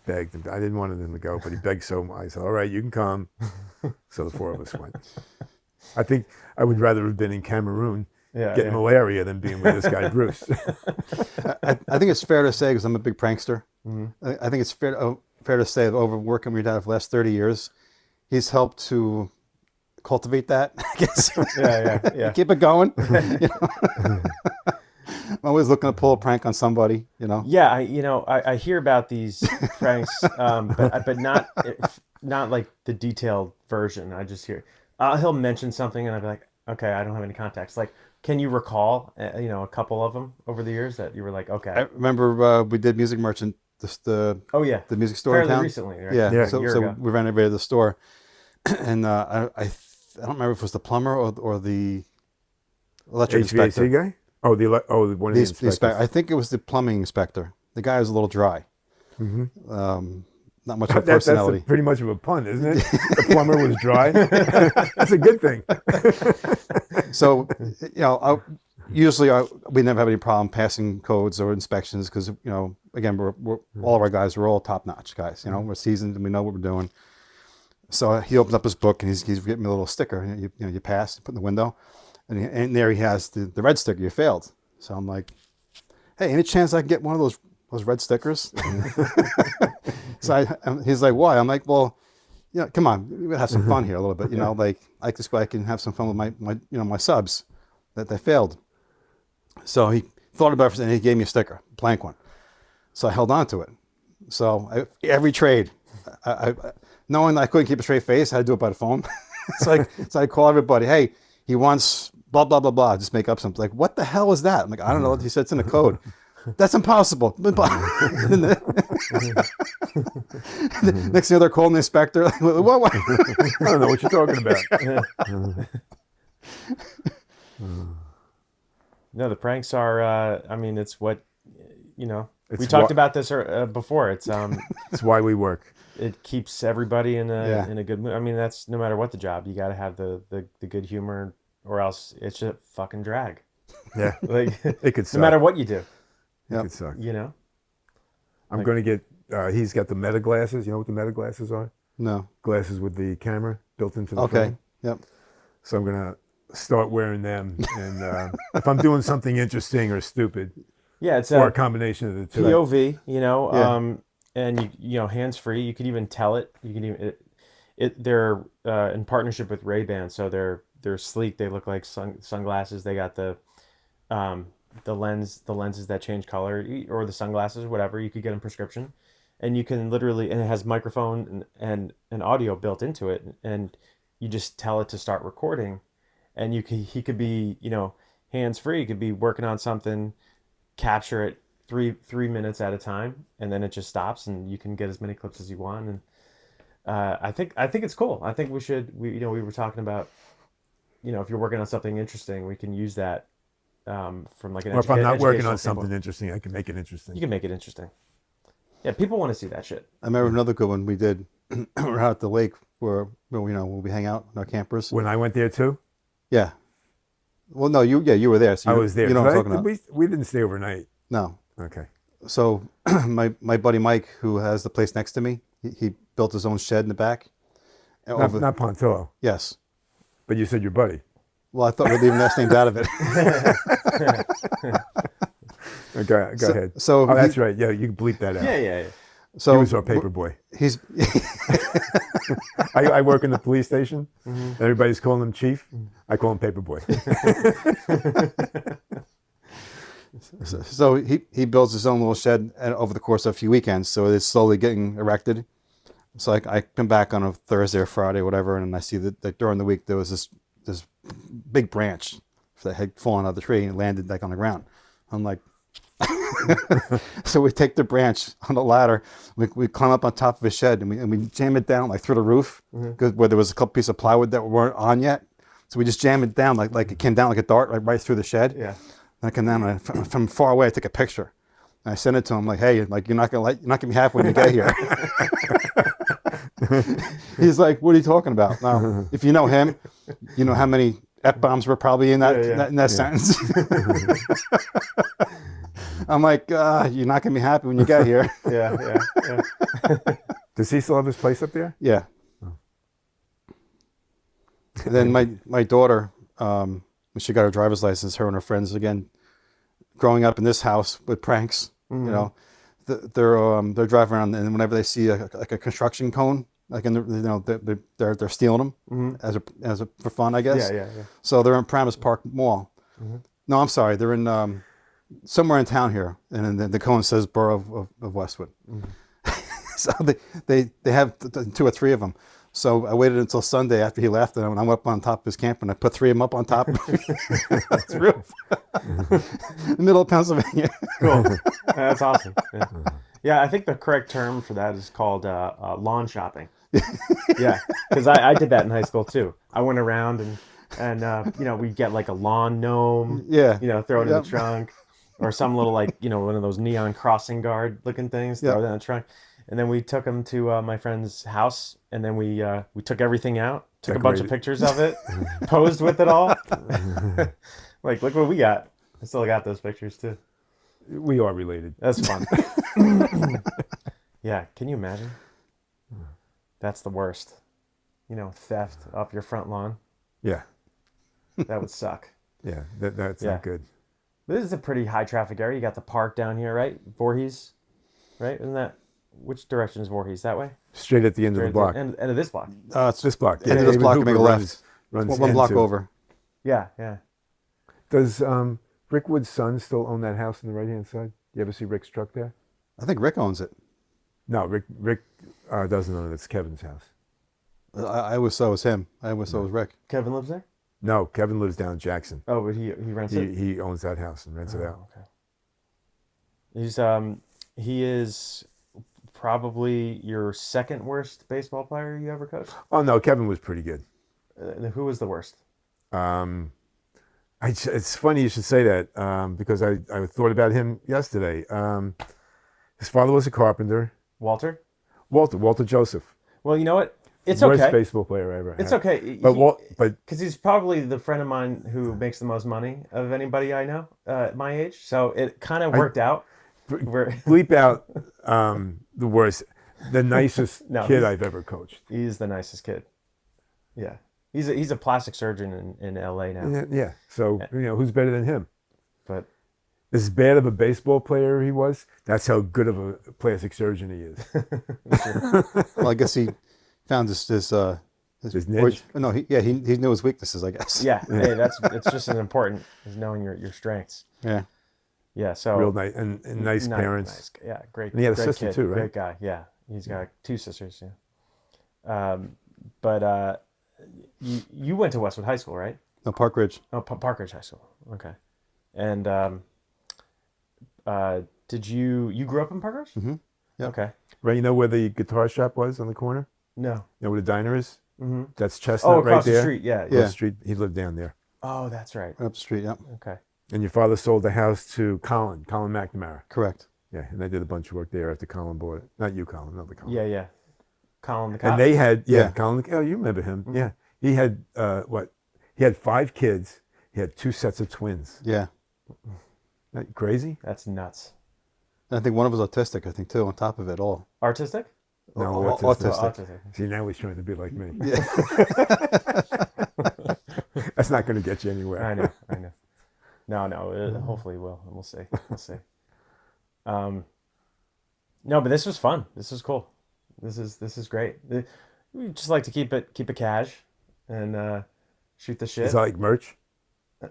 Begged. I didn't want him to go, but he begged so much. I said, all right, you can come. So the 4 of us went. I think I would rather have been in Cameroon getting malaria than being with this guy, Bruce. I think it's fair to say, because I'm a big prankster, Mm-hmm. I think it's fair to say that over working with your dad for the last 30 years, he's helped to cultivate that, I guess. Yeah. Keep it going. You know? I'm always looking to pull a prank on somebody, you know? Yeah, I hear about these pranks, but not like the detailed version. I just hear, he'll mention something and I'll be like, okay, I don't have any context. Like, can you recall, a couple of them over the years that you were like, okay? I remember we did Music Merchant, the music store fairly in town. recently, right? Yeah. So we renovated the store, and I don't remember if it was the plumber or the electric HVAC inspector. guy? Oh, one of the inspectors. I think it was the plumbing inspector. The guy was a little dry. Mm-hmm. Not much of a personality. That's pretty much of a pun, isn't it? The plumber was dry. That's a good thing. So, usually we never have any problem passing codes or inspections because, again, we're all of our guys are all top-notch guys. We're seasoned and we know what we're doing. So he opens up his book and he's getting me a little sticker. You pass, you put in the window, and there he has the red sticker. You failed. So I'm like, hey, any chance I can get one of those red stickers? So he's like, why? I'm like, well, come on, we gotta have some fun here a little bit. Like this way I can have some fun with my subs that they failed. So he thought about it and he gave me a sticker, blank one. So I held on to it. So every trade, I knowing that I couldn't keep a straight face, I had to do it by the phone. So I call everybody, hey, he wants blah, blah, blah, blah. Just make up something. Like, what the hell is that? I'm like, I don't know. He said it's in the code. That's impossible. Next thing they're calling the inspector. Like, what? I don't know what you're talking about. No, the pranks are, it's what, we talked about this before. It's it's why we work. It keeps everybody in a good mood. I mean, that's no matter what the job. You got to have the good humor, or else it's just fucking drag. Yeah, like it could suck. No matter what you do. It could suck. I'm Like, going to get. He's got the meta glasses. You know what the meta glasses are? No. Glasses with the camera built into the Okay. frame. Yep. So I'm going to start wearing them, and if I'm doing something interesting or stupid, it's or a combination of the two. POV. And hands free. You could even tell it. You can even they're in partnership with Ray-Ban, so they're sleek. They look like sunglasses. They got the lenses that change color, or the sunglasses, or whatever. You could get them prescription, and you can literally, and it has microphone and audio built into it, and you just tell it to start recording, and he could be hands free. He could be working on something, capture it 3 minutes at a time, and then it just stops, and you can get as many clips as you want. And I think it's cool. I think we were talking about, if you're working on something interesting, we can use that from like an or if I'm not working on standpoint. something interesting, I can make it interesting. You can make it interesting. Yeah, people want to see that shit. I remember another good one we did. We're out at the lake where we hang out in our campers. When I went there too, Yeah. Well, no, you were there. So I you, was there. You know what I'm So talking about? we didn't stay overnight. No. Okay. So my buddy Mike, who has the place next to me, he built his own shed in the back. Not Pontillo, Yes. but you said your buddy. Well, I thought we'd leave last names out of it. Go ahead. So that's right. Yeah, you can bleep that out. Yeah. So He was our paper boy. He's I work in the police station. Everybody's calling him chief. I call him paper boy. so he builds his own little shed over the course of a few weekends. So it's slowly getting erected. So I come back on a Thursday or Friday, or whatever, and I see that during the week there was this big branch that had fallen out of the tree and landed like on the ground. I'm like, so we take the branch on the ladder, we climb up on top of his shed, and we jam it down like through the roof, where there was a couple pieces of plywood that weren't on yet. So we just jam it down like it came down like a dart, like right through the shed. Yeah. And I come down and from far away, I take a picture. And I send it to him like, hey, like you're not gonna be happy when you get here. He's like, what are you talking about? Now, if you know him, you know how many F-bombs were probably in that sentence. I'm like, you're not gonna be happy when you get here. Yeah. Does he still have his place up there? Yeah. And then my daughter, when she got her driver's license, her and her friends, again, growing up in this house with pranks, you know, they're driving around, and whenever they see a construction cone, like they're stealing them as for fun, I guess. Yeah. So they're in Promise Park Mall. No, I'm sorry, they're in somewhere in town here, and then the cone says Borough of Westwood. So they have 2 or 3 of them. So I waited until Sunday after he left, and I went up on top of his camper, and I put 3 of them up on top. That's real. In the middle of Pennsylvania. Cool. That's awesome. Yeah, I think the correct term for that is called lawn shopping. Yeah, because I did that in high school too. I went around and we'd get like a lawn gnome. Yeah. Throw it in the trunk, or some little one of those neon crossing guard looking things. Throw it in the trunk. And then we took them to my friend's house, and then we took everything out, took a bunch of pictures of it, posed with it all. Like, look what we got. I still got those pictures too. We are related. That's fun. Yeah, can you imagine? That's the worst. Theft off your front lawn. Yeah. That would suck. Yeah, that's not good. This is a pretty high traffic area. You got the park down here, right? Voorhees, right? Isn't that... Which direction is Voorhees? That way? Straight at the end of the block. End of this block. It's this block. End of this block, make a left. Runs one block into. over. Yeah. Does Rick Wood's son still own that house on the right-hand side? You ever see Rick's truck there? I think Rick owns it. No, Rick doesn't own it. It's Kevin's house. I always saw it was him. I always saw it was Rick. Kevin lives there? No, Kevin lives down in Jackson. Oh, but he rents it? He owns that house and rents it out. Okay. He is probably your second worst baseball player you ever coached? Oh, no, Kevin was pretty good. Who was the worst? It's funny you should say that because I thought about him yesterday. His father was a carpenter. Walter Joseph. Well, you know what? It's Worst okay. baseball player I ever had. It's okay. But because he's probably the friend of mine who makes the most money of anybody I know at my age. So it kind of worked out. Bleep out the worst. The nicest kid I've ever coached. He's the nicest kid. Yeah. He's a plastic surgeon in LA now. Yeah. So, who's better than him? But as bad of a baseball player he was, that's how good of a plastic surgeon he is. Well, I guess he found his niche. No, he knew his weaknesses, I guess. Yeah. Hey, it's just as important as knowing your strengths. Yeah. Yeah. So real nice and nice parents. Nice, yeah. Great. And he had a great sister kid, too, right? Great guy. Yeah. He's got 2 sisters. Yeah. But you went to Westwood High School, right? No, Park Ridge. Oh, Park Ridge High School. Okay. And did you grew up in Park Ridge? Mm-hmm. Yep. Okay. Right, you know where the guitar shop was on the corner? No. You know where the diner is? Mm-hmm. That's Chestnut right across there. the street. Yeah. Across the street. He lived down there. Oh, that's right. Up the street, yeah. Okay. And your father sold the house to Colin McNamara. Correct. Yeah, and I did a bunch of work there after Colin bought it. Not you, Colin, another Colin. Yeah. Colin the cop. And they had, Yeah. Colin, oh, you remember him. Yeah. He had, He had 5 kids. He had 2 sets of twins. Yeah. Isn't that crazy? That's nuts. And I think one of them was autistic, I think, too, on top of it all. Artistic? No, Autistic. Autistic. See, now he's trying to be like me. Yeah. That's not going to get you anywhere. I know. No, hopefully it will. We'll see. No, but this was fun. This was cool. This is great. We just like to keep it cash and shoot the shit. It's like merch.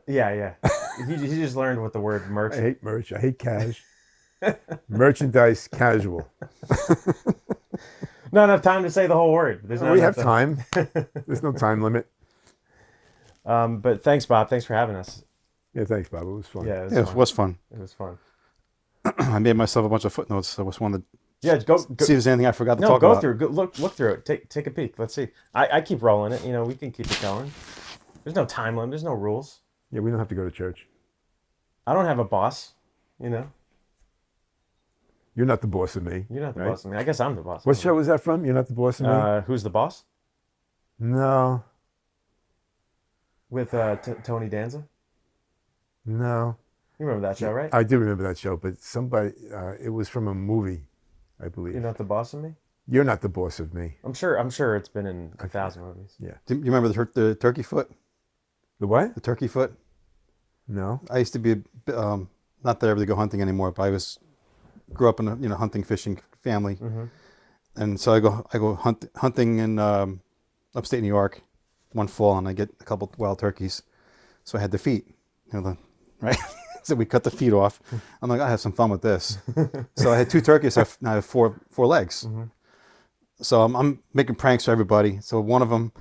Yeah. He just learned what the word merch. I hate merch. I hate cash. Merchandise casual. Not enough time to say the whole word. We have time. There's no time limit. But thanks, Bob. Thanks for having us. Yeah, thanks, Bob. It was fun. Yeah, It was fun. It was fun. I made myself a bunch of footnotes. I just wanted Yeah, to see if there's anything I forgot to talk go about. through. Look through it. Take a peek. Let's see. I keep rolling it. We can keep it going. There's no time limit. There's no rules. Yeah, we don't have to go to church. I don't have a boss. You're not the boss of me. You're not the right? boss of me. I guess I'm the boss. What show was that from? You're not the boss of me? Who's the boss? No. With Tony Danza. No. You remember that show, right? I do remember that show, but somebody, it was from a movie, I believe. You're not the boss of me. You're not the boss of me. I'm sure it's been in 1,000 movies. Yeah. Do you remember the turkey foot? The what? The turkey foot? No. I used to be, not that I really go hunting anymore, but grew up in a hunting, fishing family. Mm-hmm. And so I go hunting in upstate New York one fall, and I get a couple wild turkeys. So I had the feet, right? So we cut the feet off. I'm like, I have some fun with this. So I had 2 turkeys. Now I have four legs. Mm-hmm. So I'm making pranks for everybody. So one of them,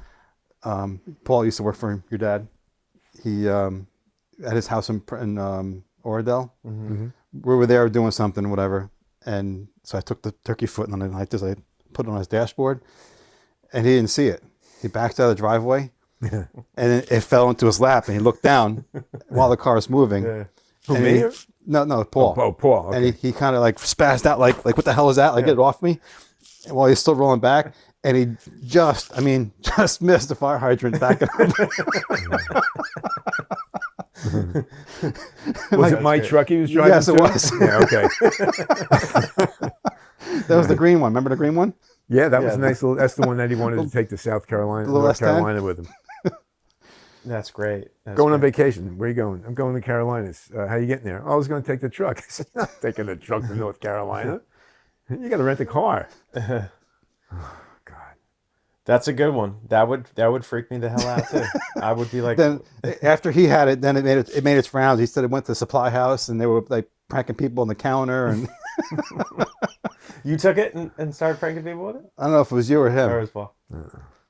Paul used to work for your dad. He at his house in Oradell. Mm-hmm. We were there doing something, whatever. And so I took the turkey foot and I put it on his dashboard, and he didn't see it. He backed out of the driveway, and it fell into his lap, and he looked down while the car was moving. Yeah. Who, And me? No, Paul. Oh, Paul. Okay. And he kind of spazzed out, like what the hell is that? Get it off me. And while he's still rolling back, and he just missed the fire hydrant back up. Was it my truck he was driving? Yes, it to? was. Yeah, okay. That was the green one. Remember the green one? Yeah, that was Yeah. a nice little. That's the one that he wanted to take to North S10? Carolina with him. That's great. Going on vacation. Where are you going? I'm going to Carolinas. How you getting there? Oh, I was going to take the truck. I said, you're not taking the truck to North Carolina. You got to rent a car. Oh, God. That's a good one. That would freak me the hell out too. I would be like, Then after he had it, then it made its rounds. He said it went to the supply house, and they were pranking people on the counter. And you took it and started pranking people with it? I don't know if it was you or him, Or was Paul?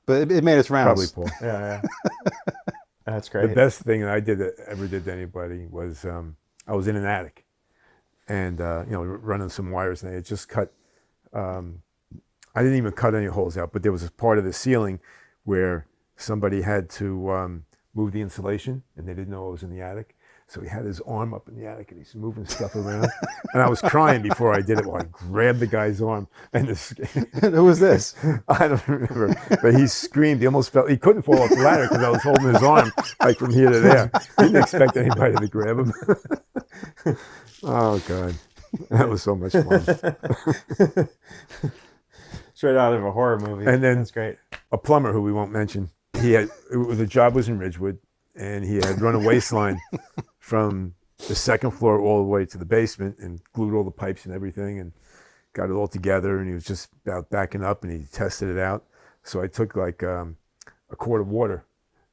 but it made its rounds. Probably Paul. Yeah. That's The great. best thing that I ever did to anybody was I was in an attic, and running some wires, and they had just cut. I didn't even cut any holes out, but there was a part of the ceiling where somebody had to move the insulation, and they didn't know it was in the attic. So he had his arm up in the attic, and he's moving stuff around. And I was crying before I did it. Well, I grabbed the guy's arm, and Who was this? I don't remember, but he screamed. He almost fell. He couldn't fall off the ladder because I was holding his arm from here to there. Didn't expect anybody to grab him. Oh God, that was so much fun. Straight out of a horror movie. And then that's great. a plumber who we won't mention. The job was in Ridgewood, and he had run a waistline from the second floor all the way to the basement and glued all the pipes and everything and got it all together. And he was just about backing up, and he tested it out. So I took a quart of water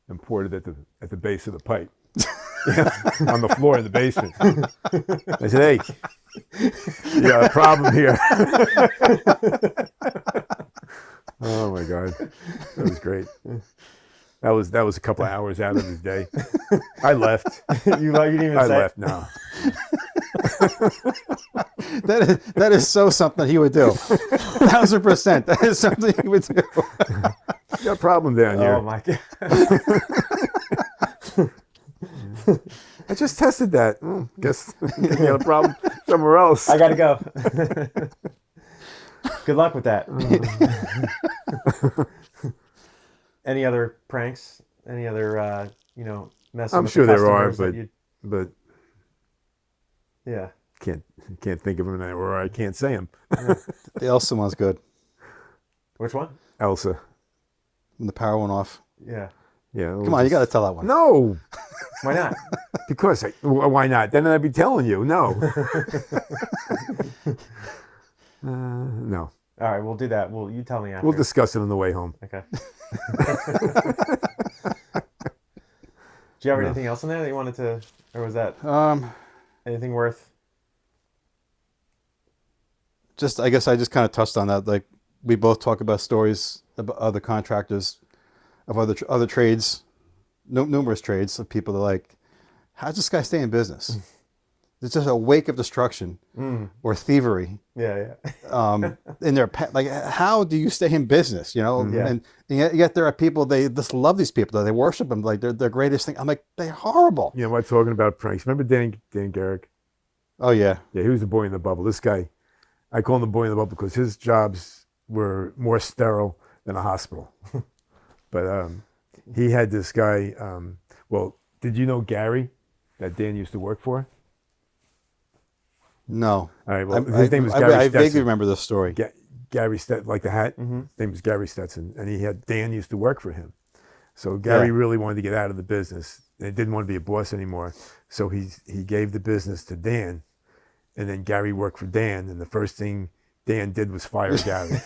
and poured it at the base of the pipe. On the floor in the basement. I said, "Hey, you got a problem here." Oh my God, that was great. That was a couple of hours out of his day. I left. You didn't even I say left. No. That is so something he would do. 1,000%. That is something he would do. You got a problem down here. Oh my God. I just tested that. Guess you got a problem somewhere else. I gotta go. Good luck with that. Any other pranks? Any other, messing I'm with sure the there are, customers that you? but Yeah. can't think of them, or I can't say them. The Elsa one's good. Which one? Elsa. When the power went off. Yeah. Yeah. Come on, you got to tell that one. No, Why not? because why not? Then I'd be telling you. No. No. All right, we'll do that. You tell me after. We'll discuss it on the way home. Okay. Do you have anything else in there that you wanted to, or was that anything worth? I guess I just kind of touched on that. Like, we both talk about stories about other contractors, of other trades, numerous trades of people that are like, how's this guy stay in business? It's just a wake of destruction or thievery. Yeah. In their like, how do you stay in business? Yeah. And yet there are people, they just love these people, they worship them like they're their greatest thing. I'm like, they're horrible. You know what? Talking about pranks. Remember Dan Garrick? Oh yeah. Yeah, he was the boy in the bubble. This guy, I call him the boy in the bubble because his jobs were more sterile than a hospital. But he had this guy. Well, did you know Gary, that Dan used to work for? No. All right. Well, his name was Gary I vaguely Stetson. remember this story. Gary Stetson, like the hat. His name was Gary Stetson, and Dan used to work for him. So Gary really wanted to get out of the business. He didn't want to be a boss anymore. So he gave the business to Dan, and then Gary worked for Dan. And the first thing Dan did was fire Gary.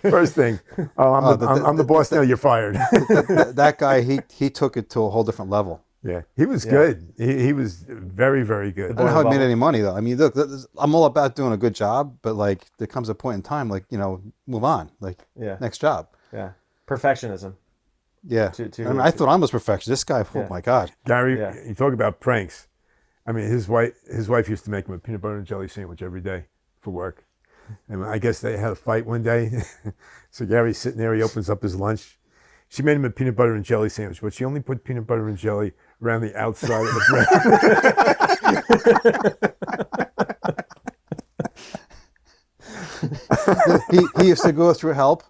First thing, I'm the boss now. You're fired. That guy, he took it to a whole different level. Yeah, he was good. He was very, very good. I don't know how he made any money though. I mean, look, I'm all about doing a good job, but like there comes a point in time, like, move on, like next job. Yeah. Perfectionism. Yeah. I thought I was perfection. This guy, oh my God. Gary, you talk about pranks. I mean, his wife used to make him a peanut butter and jelly sandwich every day for work. And I guess they had a fight one day. So Gary's sitting there, he opens up his lunch. She made him a peanut butter and jelly sandwich, but she only put peanut butter and jelly around the outside of the bread. he used to go through help.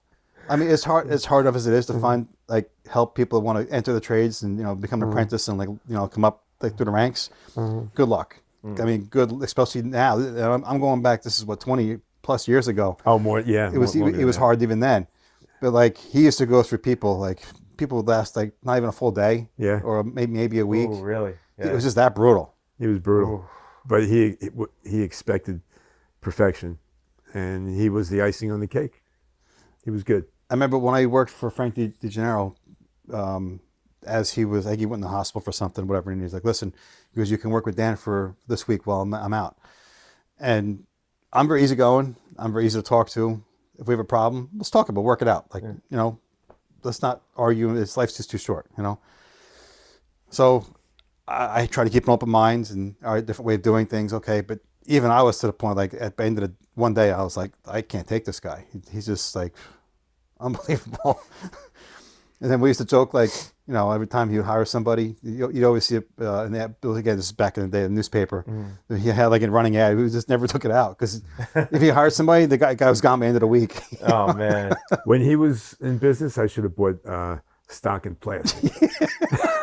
I mean, as hard as it is to find like help people that want to enter the trades and become an apprentice and come up like through the ranks. Good luck. I mean, good, especially now. I'm going back. This is 20 plus years ago. Oh, more, yeah. It was hard even then. But like he used to go through people would last like not even a full day, or maybe a week. Oh, really? Yeah. It was just that brutal. He was brutal, but he expected perfection, and he was the icing on the cake. He was good. I remember when I worked for Frank DeGennaro, as he went in the hospital for something, whatever, and he's like, "Listen, because you can work with Dan for this week while I'm out," and I'm very easygoing. I'm very easy to talk to. If we have a problem, let's talk about it, work it out. Like, let's not argue. Life's just too short, So I try to keep an open mind and a different way of doing things. Okay. But even I was to the point, like at the end of one day, I was like, I can't take this guy. He's just like unbelievable. And then we used to joke, like, every time he would hire somebody, you'd always see it in the, again, this is back in the day, the newspaper. He had like a running ad. We just never took it out because if he hired somebody, the guy was gone by the end of the week. Oh, man. When he was in business, I should have bought stock in plastic.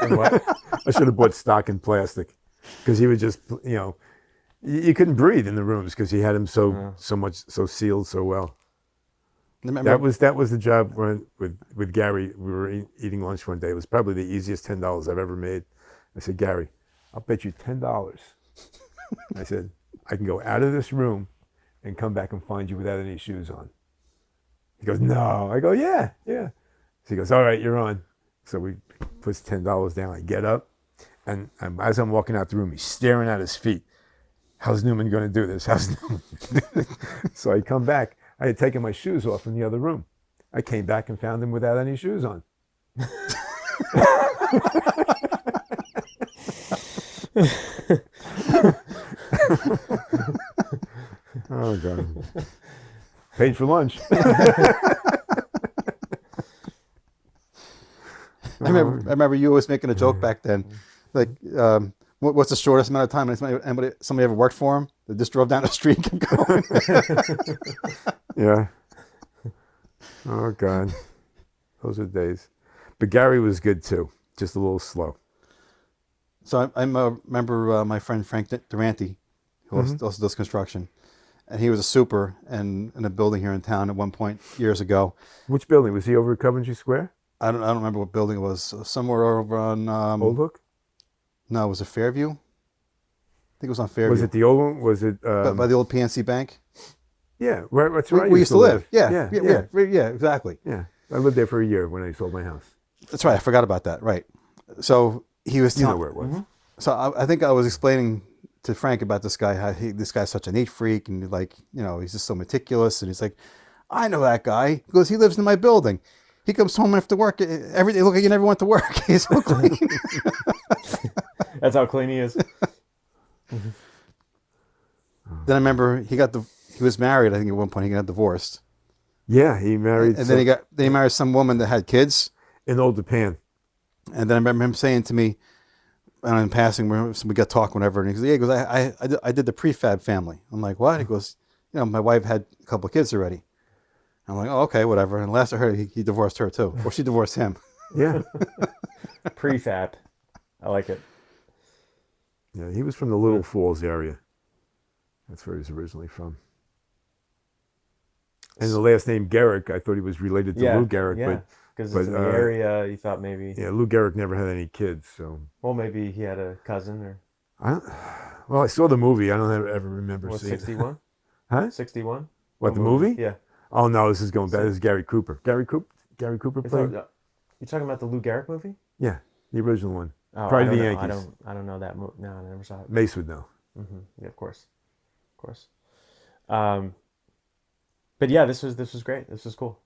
And what? I should have bought stock in plastic because he would just, you couldn't breathe in the rooms because he had him so sealed so well. Remember, That was the job with Gary. We were eating lunch one day. It was probably the easiest $10 I've ever made. I said, Gary, I'll bet you $10. I said, I can go out of this room and come back and find you without any shoes on. He goes, no. I go, yeah. So he goes, all right, you're on. So we puts $10 down. I get up, and as I'm walking out the room, he's staring at his feet. How's Newman going to do this? So I come back. I had taken my shoes off in the other room. I came back and found him without any shoes on. Oh, God. Paid for lunch. I remember you always making a joke back then. Like, What's the shortest amount of time somebody ever worked for him? They just drove down the street and kept going. Yeah. Oh God, those are days. But Gary was good too, just a little slow. So I remember my friend Frank Durante, who also does construction, and he was a super in a building here in town at one point years ago. Which building was he over at Coventry Square? I don't remember what building it was. Somewhere over on Old Hook? No, was it Fairview? I think it was on Fairview. Was it the old one? Was it by the old PNC Bank? Yeah, right. That's right. We used to live. Yeah, exactly. Yeah, I lived there for a year when I sold my house. That's right. I forgot about that. Right. So he was You know telling. where it was. So I think I was explaining to Frank about this guy. How this guy's such a neat freak, and he's just so meticulous. And he's like, I know that guy. He goes, he lives in my building. He comes home after work every day. Look, he never went to work. He's so clean. That's how clean he is. Then I remember he was married. I think at one point he got divorced. Yeah, he married. And then he married some woman that had kids in Old Japan. And then I remember him saying to me, and in passing, we got talk whenever, and he goes, I did the prefab family. I'm like, what? He goes, my wife had a couple of kids already. I'm like, oh, okay, whatever. And last I heard, he divorced her too, or she divorced him. Yeah. Prefab. I like it. Yeah, he was from the Little Falls area. That's where he was originally from. And the last name Garrick, I thought he was related to Lou Gehrig, but because it's in the area, you thought maybe. Yeah, Lou Gehrig never had any kids, so. Well, maybe he had a cousin or. I saw the movie. I don't ever remember seeing 61? it. Huh? 61? What, the movie? Yeah. Oh no, this is going back. This is Gary Cooper. Gary Cooper played. You talking about the Lou Gehrig movie? Yeah, the original one. Oh, Probably the Yankees. I don't know that movie. No, I never saw it. Mace would know. Mm-hmm. Yeah, of course. But yeah, this was great. This was cool.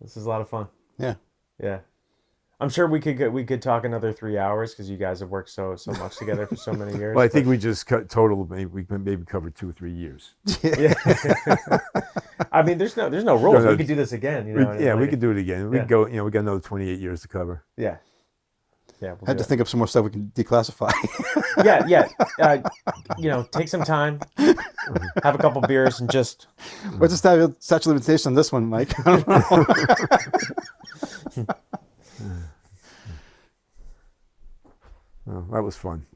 This is a lot of fun. Yeah. Yeah. I'm sure we could talk another 3 hours because you guys have worked so much together for so many years. Well, I think we just total. We maybe covered 2 or 3 years. Yeah. I mean, there's no rules. We could do this again. We could do it again. We go. We got another 28 years to cover. Yeah. Yeah. I had to think of some more stuff we can declassify. Yeah. Take some time, have a couple beers, and just. What's the statute of limitation on this one, Mike? I don't know. Oh, that was fun.